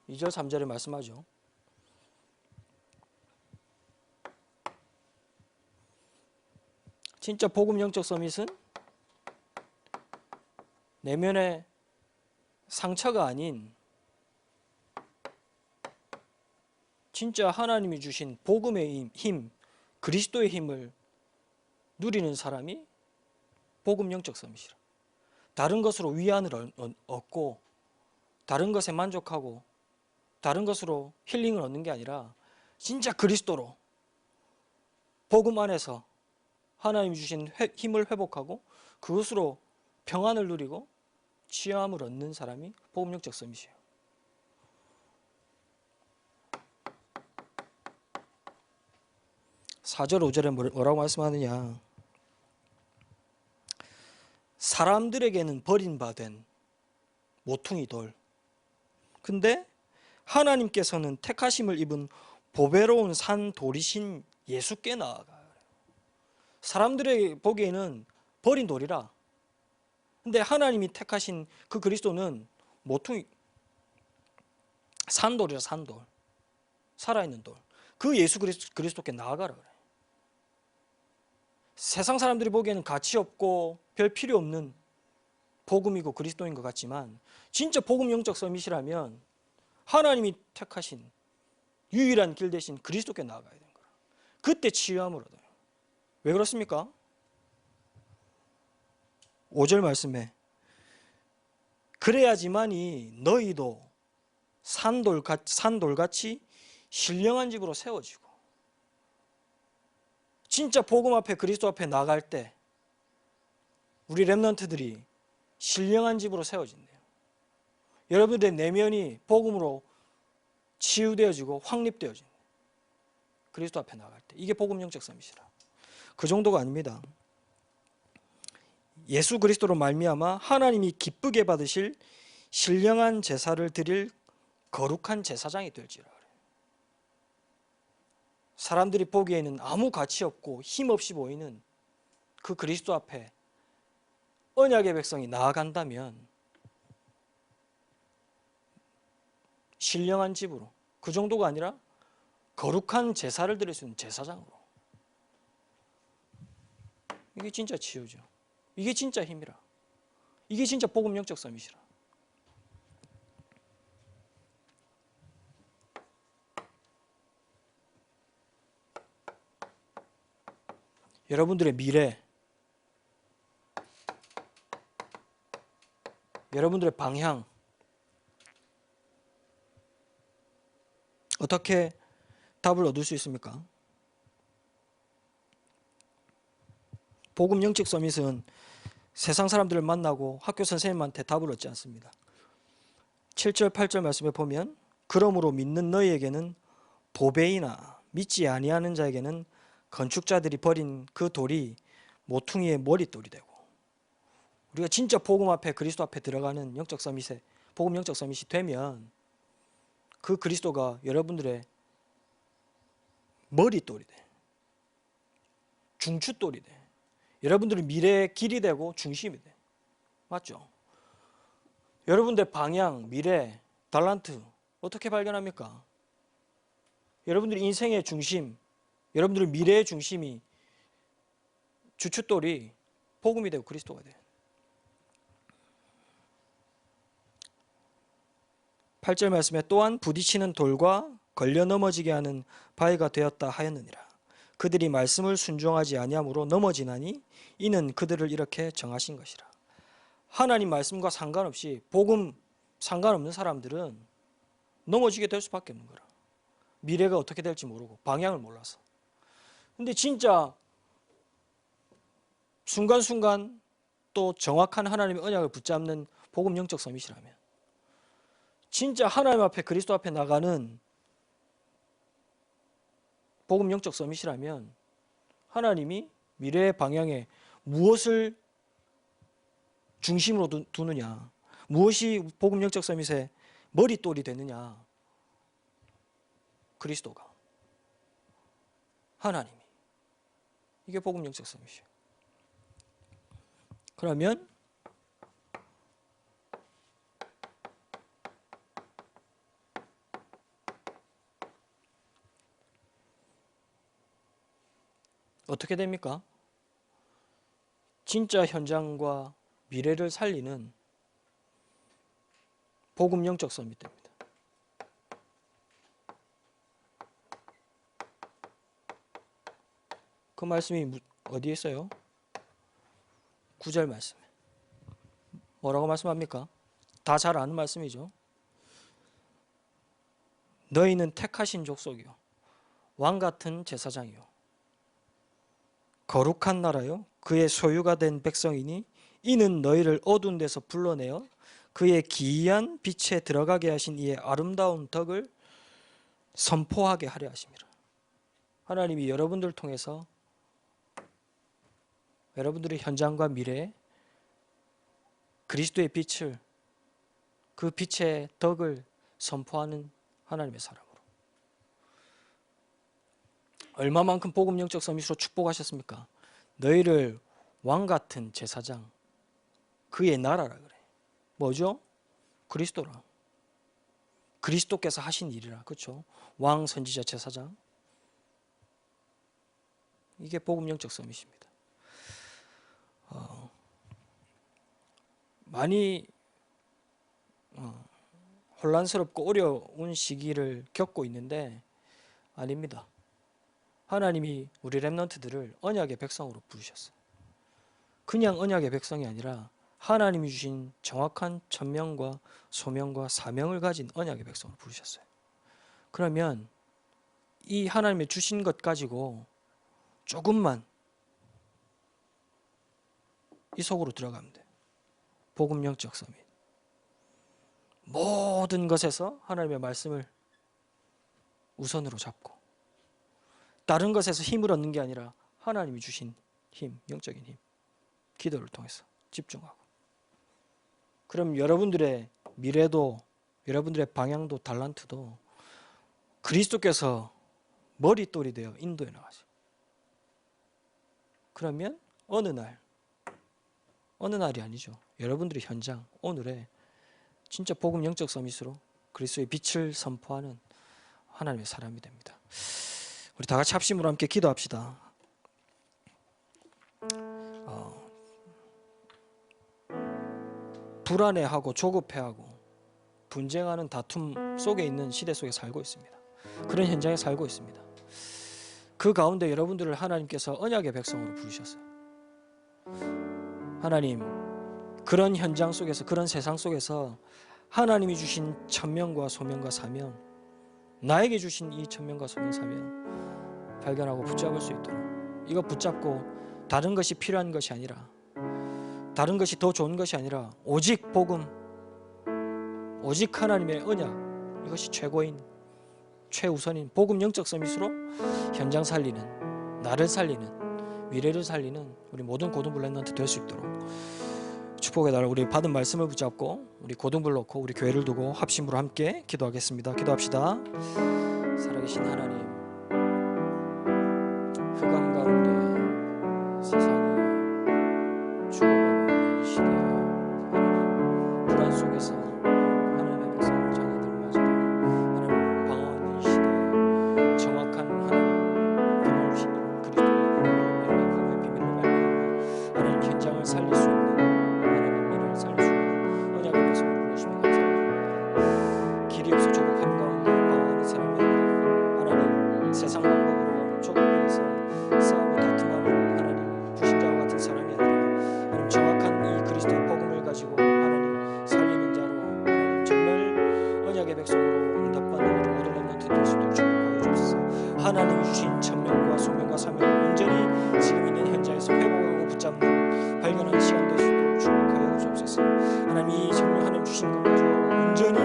2절 3절에 말씀하죠. 진짜 복음 영적 서밋은 내면의 상처가 아닌 진짜 하나님이 주신 복음의 힘, 그리스도의 힘을 누리는 사람이 복음 영적 서밋이라. 다른 것으로 위안을 얻고 다른 것에 만족하고 다른 것으로 힐링을 얻는 게 아니라 진짜 그리스도로 복음 안에서 하나님이 주신 힘을 회복하고 그것으로 평안을 누리고 치유함을 얻는 사람이 복음 영적 서밋이에요. (4절) (5절에) 뭐라고 말씀하느냐. 사람들에게는 버림받은 모퉁이 돌, 근데 하나님께서는 택하심을 입은 보배로운 산 돌이신 예수께 나아가요. 사람들의 보기에는 버린 돌이라. 근데 하나님이 택하신 그 그리스도는 모퉁이 산돌이라. 산돌, 살아있는 돌. 그 예수 그리스도께 나아가라 그래. 세상 사람들이 보기에는 가치 없고 별 필요 없는 복음이고 그리스도인 것 같지만 진짜 복음 영적 서밋이라면 하나님이 택하신 유일한 길 대신 그리스도께 나아가야 되는 거라. 그때 치유함을 얻어요. 왜 그렇습니까? 5절 말씀에 그래야지만이 너희도 산돌같이 신령한 집으로 세워지고 진짜 복음 앞에 그리스도 앞에 나갈 때 우리 렘넌트들이 신령한 집으로 세워진대요. 여러분들의 내면이 복음으로 치유되어지고 확립되어진대요. 그리스도 앞에 나갈 때. 이게 복음 영적 서밋이라. 그 정도가 아닙니다. 예수 그리스도로 말미암아 하나님이 기쁘게 받으실 신령한 제사를 드릴 거룩한 제사장이 될지라 그래요. 사람들이 보기에는 아무 가치 없고 힘없이 보이는 그 그리스도 앞에 언약의 백성이 나아간다면 신령한 집으로, 그 정도가 아니라 거룩한 제사를 드릴 수 있는 제사장으로. 이게 진짜 치유죠. 이게 진짜 힘이라. 이게 진짜 복음 영적 서밋이라. 여러분들의 미래, 여러분들의 방향, 어떻게 답을 얻을 수 있습니까? 복음 영적 서밋은 세상 사람들을 만나고 학교 선생님한테 답을 얻지 않습니다. 7절 8절 말씀에 보면 그러므로 믿는 너희에게는 보배이나 믿지 아니하는 자에게는 건축자들이 버린 그 돌이 모퉁이의 머릿돌이 되고, 우리가 진짜 복음 앞에 그리스도 앞에 들어가는 영적 서밋에 복음 영적 서밋이 되면 그 그리스도가 여러분들의 머릿돌이 돼. 중추돌이 돼. 여러분들의 미래의 길이 되고 중심이 돼. 맞죠? 여러분들의 방향, 미래, 달란트 어떻게 발견합니까? 여러분들의 인생의 중심, 여러분들의 미래의 중심이 주춧돌이 복음이 되고 그리스도가 돼. 8절 말씀에 또한 부딪히는 돌과 걸려 넘어지게 하는 바위가 되었다 하였느니라. 그들이 말씀을 순종하지 아니함으로 넘어지나니 이는 그들을 이렇게 정하신 것이라. 하나님 말씀과 상관없이 복음 상관없는 사람들은 넘어지게 될 수밖에 없는 거라. 미래가 어떻게 될지 모르고 방향을 몰라서. 근데 진짜 순간순간 또 정확한 하나님의 언약을 붙잡는 복음 영적 서밋이라면, 진짜 하나님 앞에 그리스도 앞에 나가는 복음 영적 서밋이라면 하나님이 미래의 방향에 무엇을 중심으로 두느냐, 무엇이 복음 영적 서밋의 머릿돌이 되느냐, 그리스도가, 하나님이. 이게 복음 영적 서밋이에요. 그러면 어떻게 됩니까? 진짜 현장과 미래를 살리는 복음 영적 서밋 됩니다. 그 말씀이 어디에 있어요? 9절 말씀에. 뭐라고 말씀합니까? 다 잘 아는 말씀이죠. 너희는 택하신 족속이요 왕 같은 제사장이요 거룩한 나라요 그의 소유가 된 백성이니 이는 너희를 어두운 데서 불러내어 그의 기이한 빛에 들어가게 하신 이의 아름다운 덕을 선포하게 하려 하심이라. 하나님이 여러분들을 통해서 여러분들의 현장과 미래에 그리스도의 빛을, 그 빛의 덕을 선포하는 하나님의 사람으로, 얼마만큼 복음 영적 서밋으로 축복하셨습니까? 너희를 왕같은 제사장, 그의 나라라 그래. 뭐죠? 그리스도라. 그리스도께서 하신 일이라. 그렇죠? 왕, 선지자, 제사장. 이게 복음 영적 서밋입니다. 많이 혼란스럽고 어려운 시기를 겪고 있는데 아닙니다. 하나님이 우리 렘넌트들을 언약의 백성으로 부르셨어요. 그냥 언약의 백성이 아니라 하나님이 주신 정확한 천명과 소명과 사명을 가진 언약의 백성으로 부르셨어요. 그러면 이 하나님의 주신 것 가지고 조금만 이 속으로 들어가면 돼요. 복음 영적 서밋. 모든 것에서 하나님의 말씀을 우선으로 잡고 다른 것에서 힘을 얻는 게 아니라 하나님이 주신 힘, 영적인 힘, 기도를 통해서 집중하고, 그럼 여러분들의 미래도, 여러분들의 방향도, 달란트도 그리스도께서 머릿돌이 되어 인도해 나가죠. 그러면 어느 날이 아니죠. 여러분들의 현장, 오늘의 진짜 복음 영적 서밋으로 그리스도의 빛을 선포하는 하나님의 사람이 됩니다. 우리 다 같이 합심으로 함께 기도합시다. 불안해하고 조급해하고 분쟁하는 다툼 속에 있는 시대 속에 살고 있습니다. 그런 현장에 살고 있습니다. 그 가운데 여러분들을 하나님께서 언약의 백성으로 부르셨어요. 하나님, 그런 현장 속에서, 그런 세상 속에서 하나님이 주신 천명과 소명과 사명, 나에게 주신 이 천명과 소명, 사명 발견하고 붙잡을 수 있도록, 이거 붙잡고 다른 것이 필요한 것이 아니라, 다른 것이 더 좋은 것이 아니라 오직 복음, 오직 하나님의 언약, 이것이 최고인, 최우선인 복음 영적 서밋으로 현장 살리는, 나를 살리는, 미래를 살리는 우리 모든 고등부 렘넌트 될 수 있도록 축복의 날, 우리 받은 말씀을 붙잡고 우리 고등부를 놓고 우리 교회를 두고 합심으로 함께 기도하겠습니다. 기도합시다. 살아계신 하나님, 흑암 가운데 세상이 죽어가고 있는 이 시대에 하나님, 불안 속에서 하나님의 백성 자녀들 맞아 하나님 방황하는 이 시대에 정확한 하나님 비밀 주신 그리스도의 복음의 비밀로 말미암아 하나님 현장을 살릴 수 있는, 하나님 미래를 살릴 수 있는 언약의 백성을 부르시며 감사합니다. 길이 없어 조국 한가운데 방황하는 사람이 하나님 세상 방법으로 조국에서 싸우고 다툼하는 하나님 불신자와 같은 사람이 아니라 하나님 정확한 이 그리스도의 복음을 가지고 하나님 살리는 자로 하나님 정말 언약의 백성으로 응답받는 우리 모든 렘넌트 될 수 있도록 축복하여 주옵소서. 하나님이 주신 천명과 소명과 사명을 온전히 지금 있는 현장에서 회복하고 붙잡는 발견하는 시간 될 수 있도록 축복하여 주옵소서. 하나님 이 천명 하나님 주신 것 가지고 온전히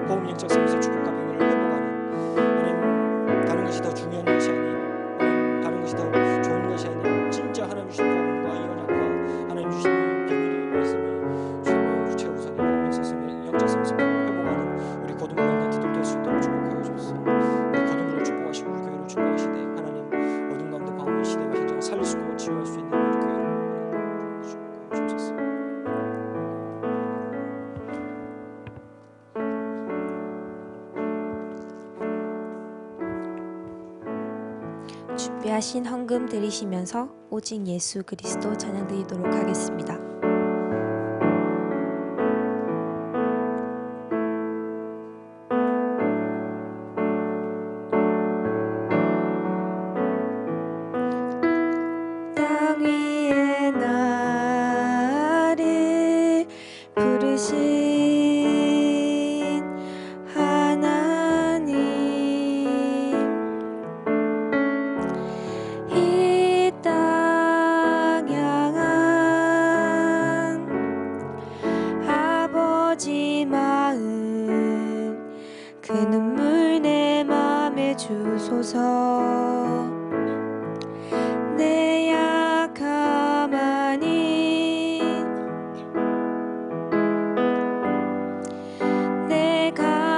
복음 영적 서밋의 축복과 비밀을 회복하는, 하나님 다른 것이 더 중요한 것이 아닌, 하나님 다른 것이 더 좋은 것이 아닌 진짜 하나님 주신 복음과 이 언약과 하나님 주신 이 비밀의 말씀을 최우선의 복음 영적 서밋을 회복하는 우리 고등부 렘넌트들 될 수 있도록 축복하여 주옵소서. 우리 고등부를 축복하시고 우리 교회를 축복하시되 하나님 어둠 가운데 방황하는 시대와 현장을 살릴 수 있고 치유할 수 있는 우리 교회를 축복하여 주옵소서. 예배하신 헌금 드리시면서 오직 예수 그리스도 찬양 드리도록 하겠습니다. 땅 위에 나를 부르신 하나님, 이 땅 향한 아버지 마음, 그 눈물 내 맘에 주소서. 내 약함하니 내 강함하니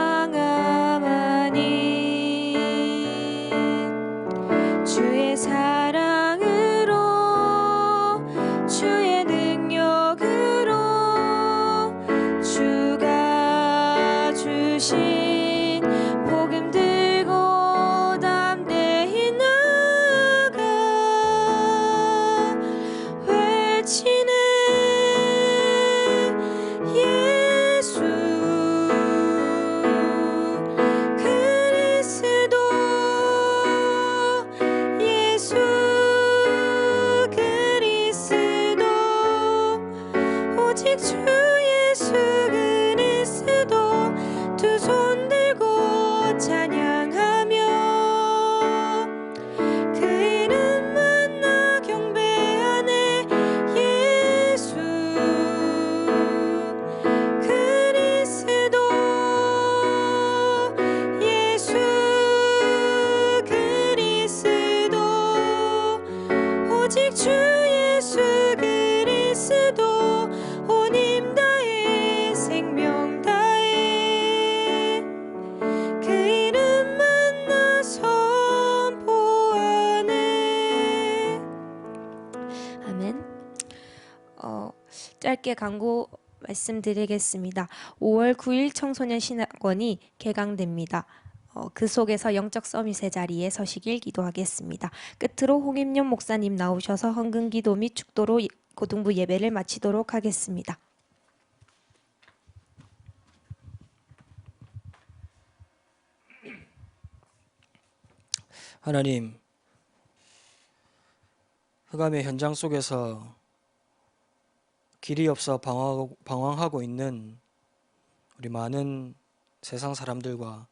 주의 사랑으로 주의 능력으로 주가 주신 복음 들고 담대히 나가 외치네. 예수 그리스도, 예수 그리스도, 오직 주 예수 그리스도. 두 손 들고 찬양하며 그 이름만 나 경배하네. 예수 그리스도, 예수 그리스도, 오직 주 예수 그리스도. 온 힘 다해 생명 다해 그 이름만 나 선포하네. 아멘. 짧게 광고 말씀드리겠습니다. 5월 9일 청소년 신학원이 개강됩니다. 그 속에서 영적 서밋의 자리에 서시길 기도하겠습니다. 끝으로 홍임용 목사님 나오셔서 헌금 기도 및 축도로 고등부 예배를 마치도록 하겠습니다. 하나님, 흑암의 현장 속에서 길이 없어 방황하고 있는 우리 많은 세상 사람들과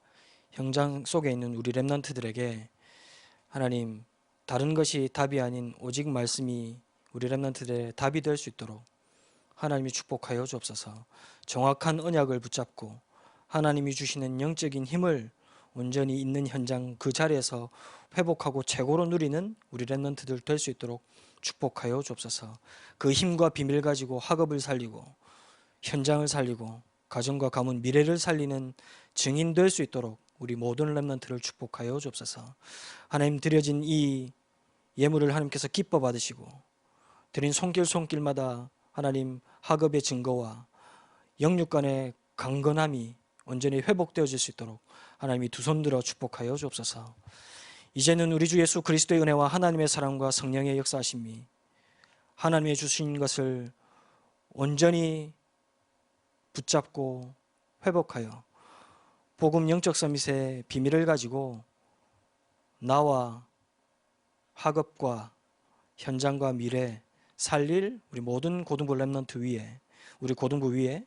현장 속에 있는 우리 렘넌트들에게 하나님, 다른 것이 답이 아닌 오직 말씀이 우리 렘넌트들의 답이 될 수 있도록 하나님이 축복하여 주옵소서. 정확한 언약을 붙잡고 하나님이 주시는 영적인 힘을 온전히 있는 현장 그 자리에서 회복하고 최고로 누리는 우리 렘넌트들 될 수 있도록 축복하여 주옵소서. 그 힘과 비밀 가지고 학업을 살리고 현장을 살리고 가정과 가문 미래를 살리는 증인 될 수 있도록 우리 모든 렘넌트를 축복하여 주옵소서. 하나님, 드려진 이 예물을 하나님께서 기뻐 받으시고 드린 손길마다 하나님 학업의 증거와 영육 간의 강건함이 온전히 회복되어질 수 있도록 하나님이 두 손 들어 축복하여 주옵소서. 이제는 우리 주 예수 그리스도의 은혜와 하나님의 사랑과 성령의 역사하심이 하나님의 주신 것을 온전히 붙잡고 회복하여 복음 영적 서밋의 비밀을 가지고 나와 학업과 현장과 미래 살릴 우리 모든 고등부 렘넌트 위에, 우리 고등부 위에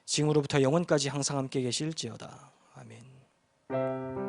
지금으로부터 영원까지 항상 함께 계실지어다. 아멘.